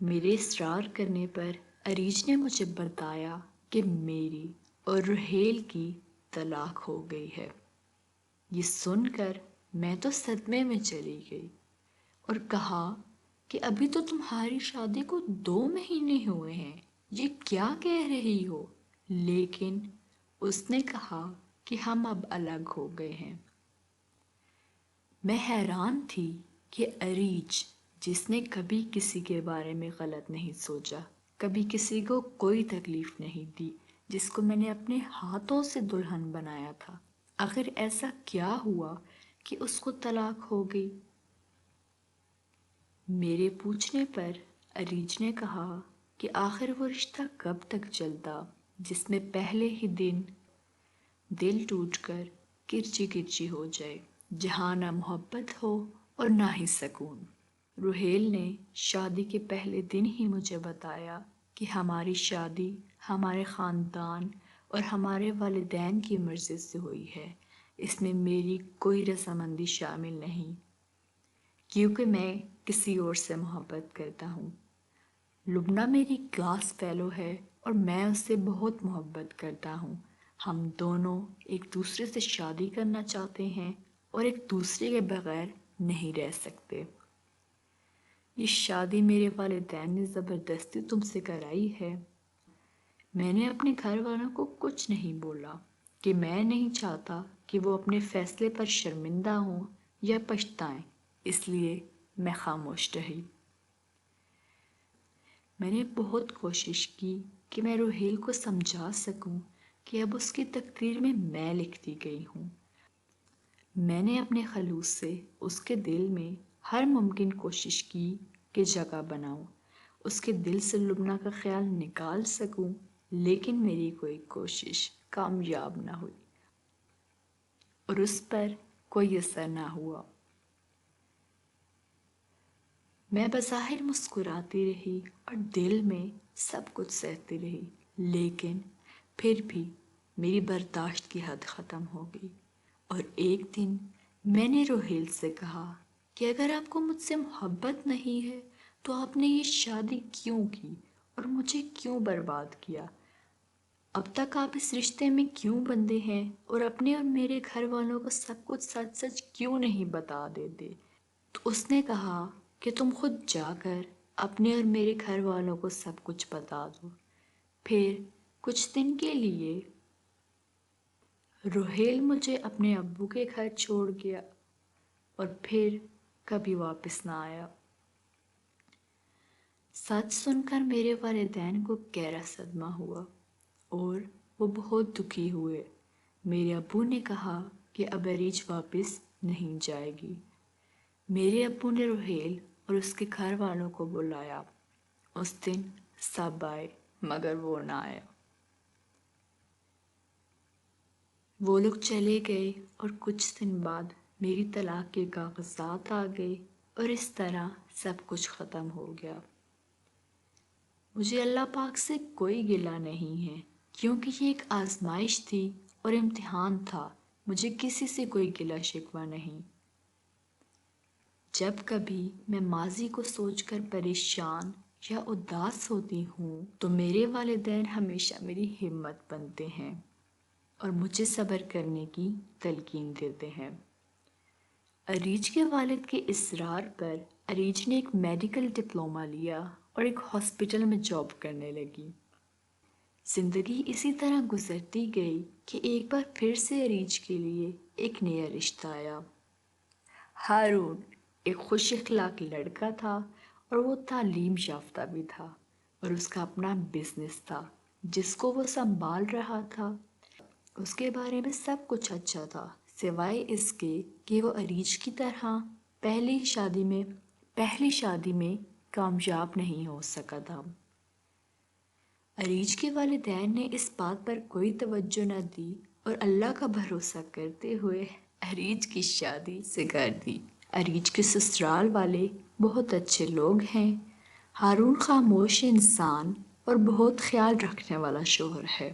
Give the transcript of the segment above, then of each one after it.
میرے اصرار کرنے پر عریج نے مجھے بتایا کہ میری اور رحیل کی طلاق ہو گئی ہے۔ یہ سن کر میں تو صدمے میں چلی گئی اور کہا کہ ابھی تو تمہاری شادی کو 2 مہینے ہوئے ہیں، یہ کیا کہہ رہی ہو؟ لیکن اس نے کہا کہ ہم اب الگ ہو گئے ہیں۔ میں حیران تھی کہ عریج، جس نے کبھی کسی کے بارے میں غلط نہیں سوچا، کبھی کسی کو کوئی تکلیف نہیں دی، جس کو میں نے اپنے ہاتھوں سے دلہن بنایا تھا، آخر ایسا کیا ہوا کہ اس کو طلاق ہو گئی؟ میرے پوچھنے پر عریج نے کہا کہ آخر وہ رشتہ کب تک چلتا جس میں پہلے ہی دن دل ٹوٹ کر کرچی کرچی ہو جائے، جہاں نہ محبت ہو اور نہ ہی سکون۔ رحیل نے شادی کے پہلے دن ہی مجھے بتایا کہ ہماری شادی ہمارے خاندان اور ہمارے والدین کی مرضی سے ہوئی ہے، اس میں میری کوئی رضامندی شامل نہیں، کیونکہ میں کسی اور سے محبت کرتا ہوں۔ لبنہ میری کلاس فیلو ہے اور میں اس سے بہت محبت کرتا ہوں۔ ہم دونوں ایک دوسرے سے شادی کرنا چاہتے ہیں اور ایک دوسرے کے بغیر نہیں رہ سکتے۔ یہ شادی میرے والدین نے زبردستی تم سے کرائی ہے۔ میں نے اپنے گھر والوں کو کچھ نہیں بولا کہ میں نہیں چاہتا کہ وہ اپنے فیصلے پر شرمندہ ہوں یا پچھتائیں، اس لیے میں خاموش رہی۔ میں نے بہت کوشش کی کہ میں رحیل کو سمجھا سکوں کہ اب اس کی تقدیر میں لکھتی گئی ہوں۔ میں نے اپنے خلوص سے اس کے دل میں ہر ممکن کوشش کی کہ جگہ بناؤں، اس کے دل سے لبنہ کا خیال نکال سکوں، لیکن میری کوئی کوشش کامیاب نہ ہوئی اور اس پر کوئی اثر نہ ہوا۔ میں بظاہر مسکراتی رہی اور دل میں سب کچھ سہتی رہی، لیکن پھر بھی میری برداشت کی حد ختم ہو گئی، اور ایک دن میں نے رحیل سے کہا کہ اگر آپ کو مجھ سے محبت نہیں ہے تو آپ نے یہ شادی کیوں کی اور مجھے کیوں برباد کیا؟ اب تک آپ اس رشتے میں کیوں بندھے ہیں اور اپنے اور میرے گھر والوں کو سب کچھ سچ سچ کیوں نہیں بتا دیتے؟ تو اس نے کہا کہ تم خود جا کر اپنے اور میرے گھر والوں کو سب کچھ بتا دو۔ پھر کچھ دن کے لیے رحیل مجھے اپنے ابو کے گھر چھوڑ گیا اور پھر کبھی واپس نہ آیا۔ سچ سن کر میرے والدین کو گہرا صدمہ ہوا اور وہ بہت دکھی ہوئے۔ میرے ابو نے کہا کہ اب عریج واپس نہیں جائے گی۔ میرے ابو نے رحیل اور اس کے گھر والوں کو بلایا۔ اس دن سب آئے مگر وہ نہ آیا۔ وہ لوگ چلے گئے اور کچھ دن بعد میری طلاق کے کاغذات آ گئے اور اس طرح سب کچھ ختم ہو گیا۔ مجھے اللہ پاک سے کوئی گلہ نہیں ہے، کیونکہ یہ ایک آزمائش تھی اور امتحان تھا۔ مجھے کسی سے کوئی گلہ شکوہ نہیں۔ جب کبھی میں ماضی کو سوچ کر پریشان یا اداس ہوتی ہوں تو میرے والدین ہمیشہ میری ہمت بنتے ہیں اور مجھے صبر کرنے کی تلقین دیتے ہیں۔ عریج کے والد کے اصرار پر عریج نے ایک میڈیکل ڈپلومہ لیا اور ایک ہاسپٹل میں جاب کرنے لگی۔ زندگی اسی طرح گزرتی گئی کہ ایک بار پھر سے عریج کے لیے ایک نیا رشتہ آیا۔ ہارون ایک خوش اخلاق لڑکا تھا اور وہ تعلیم یافتہ بھی تھا اور اس کا اپنا بزنس تھا جس کو وہ سنبھال رہا تھا۔ اس کے بارے میں سب کچھ اچھا تھا سوائے اس کے کہ وہ عریج کی طرح پہلی شادی میں کامیاب نہیں ہو سکا تھا۔ عریج کے والدین نے اس بات پر کوئی توجہ نہ دی اور اللہ کا بھروسہ کرتے ہوئے عریج کی شادی سے کر دی۔ عریج کے سسرال والے بہت اچھے لوگ ہیں۔ ہارون خاموش انسان اور بہت خیال رکھنے والا شوہر ہے۔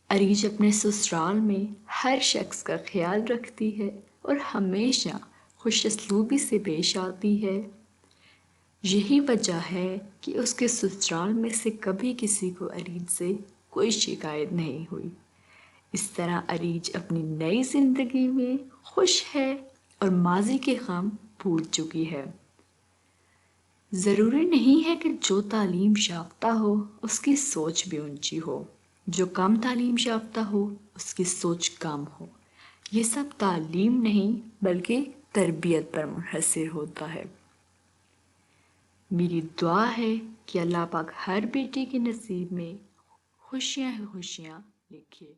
عریج اپنے سسرال میں ہر شخص کا خیال رکھتی ہے اور ہمیشہ خوش اسلوبی سے پیش آتی ہے۔ یہی وجہ ہے کہ اس کے سسرال میں سے کبھی کسی کو اریج سے کوئی شکایت نہیں ہوئی۔ اس طرح اریج اپنی نئی زندگی میں خوش ہے اور ماضی کے غم بھول چکی ہے۔ ضروری نہیں ہے کہ جو تعلیم یافتہ ہو اس کی سوچ بھی اونچی ہو، جو کم تعلیم یافتہ ہو اس کی سوچ کم ہو۔ یہ سب تعلیم نہیں بلکہ تربیت پر منحصر ہوتا ہے۔ میری دعا ہے کہ اللہ پاک ہر بیٹی کے نصیب میں خوشیاں ہی خوشیاں لکھے۔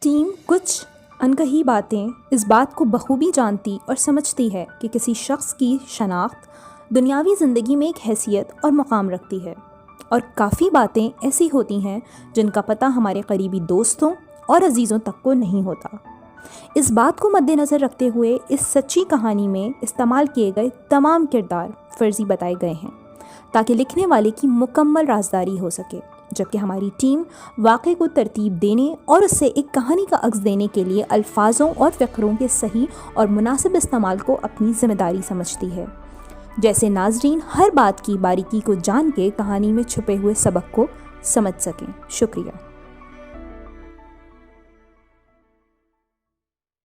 ٹیم کچھ انکہی باتیں اس بات کو بخوبی جانتی اور سمجھتی ہے کہ کسی شخص کی شناخت دنیاوی زندگی میں ایک حیثیت اور مقام رکھتی ہے، اور کافی باتیں ایسی ہوتی ہیں جن کا پتہ ہمارے قریبی دوستوں اور عزیزوں تک کو نہیں ہوتا۔ اس بات کو مد نظر رکھتے ہوئے اس سچی کہانی میں استعمال کیے گئے تمام کردار فرضی بتائے گئے ہیں تاکہ لکھنے والے کی مکمل رازداری ہو سکے، جبکہ ہماری ٹیم واقعے کو ترتیب دینے اور اس سے ایک کہانی کا عکس دینے کے لیے الفاظوں اور فقروں کے صحیح اور مناسب استعمال کو اپنی ذمہ داری سمجھتی ہے، جیسے ناظرین ہر بات کی باریکی کو جان کے کہانی میں چھپے ہوئے سبق کو سمجھ سکیں۔ شکریہ۔